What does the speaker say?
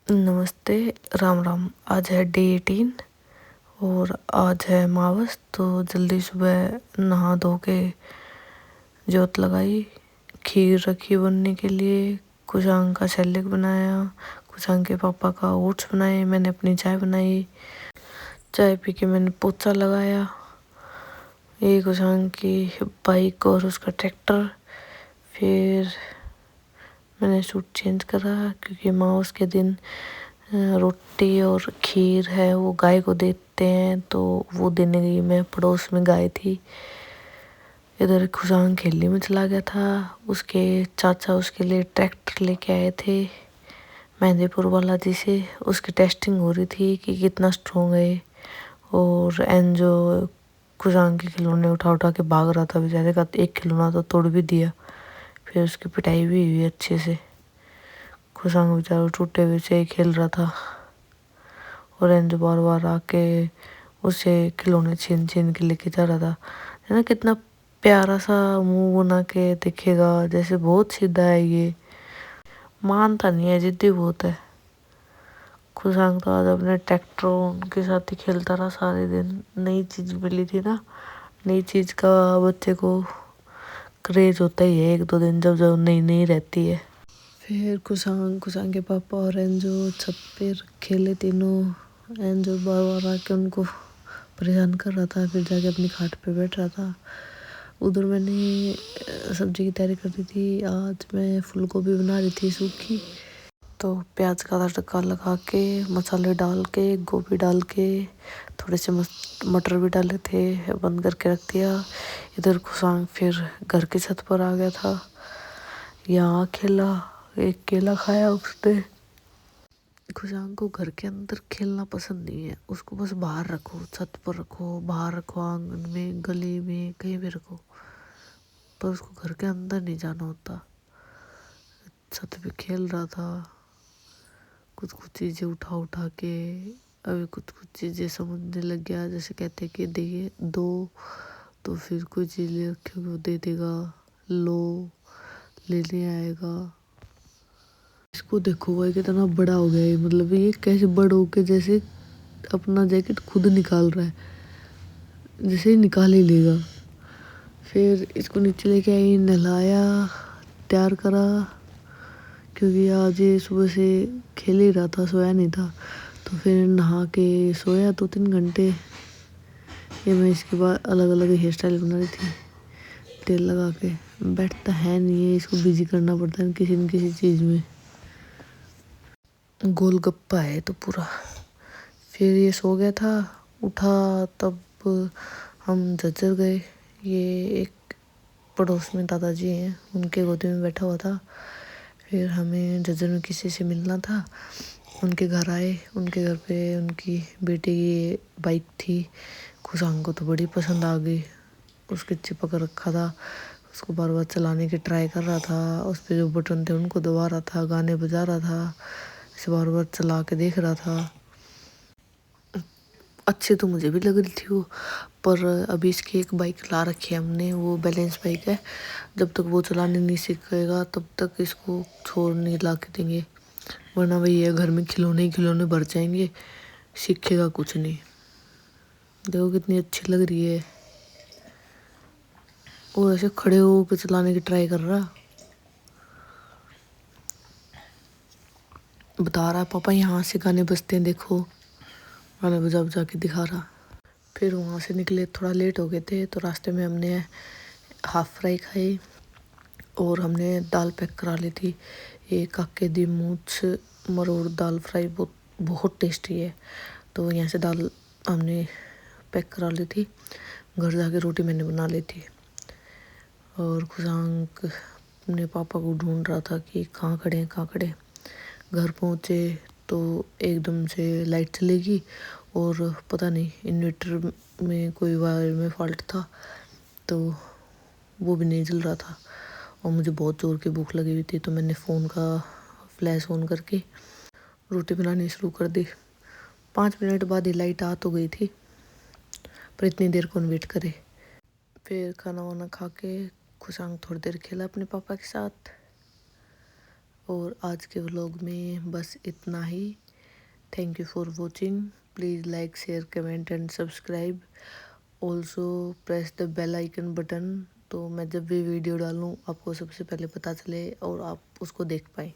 नमस्ते, राम राम। आज है डे 18 और आज है अमावस। तो जल्दी सुबह नहा धो के जोत लगाई, खीर रखी बनने के लिए, कुशांग का सैलेड बनाया, कुशांग के पापा का ओट्स बनाए, मैंने अपनी चाय बनाई। चाय पी के मैंने पोछा लगाया। ये कुशांग की बाइक और उसका ट्रैक्टर। फिर मैंने सूट चेंज करा क्योंकि अमावस के दिन रोटी और खीर है वो गाय को देते हैं, तो वो देने गई मैं। पड़ोस में गाय थी। इधर खुशांग खेलने में चला गया था। उसके चाचा उसके लिए ट्रैक्टर लेके आए थे मेहंदीपुर बालाजी से। उसकी टेस्टिंग हो रही थी कि कितना स्ट्रॉन्ग है। और एंजो खुशांग के खिलौने उठा उठा के भाग रहा था बेचारे का। एक खिलौना तो तोड़ भी दिया। फिर उसकी पिटाई भी हुई अच्छे से। खुशांग बेचारा टूटे हुए से ही खेल रहा था और एंजो बार बार आके उसे खिलौने छीन छीन के लेके जा रहा था। है ना, कितना प्यारा सा मुंह बना के दिखेगा, जैसे बहुत सीधा है ये। मानता नहीं है, जिद्दी बहुत है। खुशांग तो आज अपने ट्रैक्टर उनके साथ ही खेलता रहा सारे दिन। नई चीज मिली थी ना, नई चीज का बच्चे को क्रेज होता ही है एक दो दिन, जब जब नई नई रहती है। फिर कुशांग के पापा और एंजो छत पे खेले तीनों। एंजो बार बार आके उनको परेशान कर रहा था, फिर जाके अपनी खाट पे बैठ रहा था। उधर मैंने सब्जी की तैयारी कर रही थी। आज मैं फूल गोभी बना रही थी सूखी। तो प्याज का तड़का लगा के, मसाले डाल के, गोभी डाल के, थोड़े से मटर भी डाले थे, बंद करके रख दिया। इधर खुशांग फिर घर की छत पर आ गया था। यहाँ खेला, एक केला खाया उसने। खुशांग को घर के अंदर खेलना पसंद नहीं है। उसको बस बाहर रखो, छत पर रखो, बाहर रखो, आंगन में, गली में, कहीं भी रखो, पर उसको घर के अंदर नहीं जाना होता। छत पे खेल रहा था, कुछ कुछ चीजें उठा उठा के। अभी कुछ कुछ चीजें समझने लग गया, जैसे कहते कि देखिए दो, तो फिर कोई चीज ले रखी वो दे देगा, लो लेने आएगा। इसको देखो भाई कितना बड़ा हो गया है। मतलब ये कैसे बड़ा हो के जैसे अपना जैकेट खुद निकाल रहा है, जैसे ही निकाल ही लेगा। फिर इसको नीचे लेके आई, नहलाया, तैयार करा, क्योंकि आज ये सुबह से खेल ही रहा था, सोया नहीं था। तो फिर नहा के सोया 2-3 घंटे। ये मैं इसके बाद अलग अलग हेयर स्टाइल बना रही थी, तेल लगा के। बैठता है नहीं है, इसको बिजी करना पड़ता है किसी न किसी चीज़ में। गोलगप्पा है तो पूरा। फिर ये सो गया था, उठा तब हम झज्जर गए। ये एक पड़ोस में दादाजी हैं, उनके गोदी में बैठा हुआ था। फिर हमें झज्जर में किसी से मिलना था, उनके घर आए। उनके घर पे उनकी बेटी की बाइक थी। खुशांग को तो बड़ी पसंद आ गई। उसके चिपक रखा था, उसको बार बार चलाने की ट्राई कर रहा था। उस पर जो बटन थे उनको दबा रहा था, गाने बजा रहा था, इसे बार बार चला के देख रहा था। अच्छी तो मुझे भी लग रही थी वो, पर अभी इसकी एक बाइक ला रखी है हमने, वो बैलेंस बाइक है। जब तक वो चलाने नहीं सीखेगा तब तक इसको छोड़ नहीं ला के देंगे, वरना वही है, घर में खिलौने ही खिलौने भर जाएंगे, सीखेगा कुछ नहीं। देखो कितनी अच्छी लग रही है। वो ऐसे खड़े होकर चलाने की ट्राई कर रहा, बता रहा पापा यहाँ से गाने बजते हैं देखो, गाने बजा बजा के दिखा रहा। फिर वहाँ से निकले, थोड़ा लेट हो गए थे, तो रास्ते में हमने हाफ फ्राई खाई और हमने दाल पैक करा ली थी। ये काके दी मूछ मरोड़ दाल फ्राई बहुत बहुत टेस्टी है। तो यहाँ से दाल हमने पैक करा ली थी। घर जाके रोटी मैंने बना ली थी। और खुशांग अपने पापा को ढूंढ रहा था कि कहाँ खड़े हैं, कहाँ खड़े। घर पहुँचे तो एकदम से लाइट चलेगी और पता नहीं इन्वर्टर में कोई वायर में फॉल्ट था, तो वो भी नहीं जल रहा था। और मुझे बहुत ज़ोर की भूख लगी हुई थी, तो मैंने फ़ोन का फ्लैश ऑन करके रोटी बनानी शुरू कर दी। 5 मिनट बाद ही लाइट आ तो गई थी, पर इतनी देर कौन वेट करे। फिर खाना वाना खा के खुशांग थोड़ी देर खेला अपने पापा के साथ। और आज के व्लॉग में बस इतना ही। Thank you for watching. Please like share comment and subscribe. Also press the bell icon button, तो मैं जब भी वीडियो डालूँ आपको सबसे पहले पता चले और आप उसको देख पाएँ।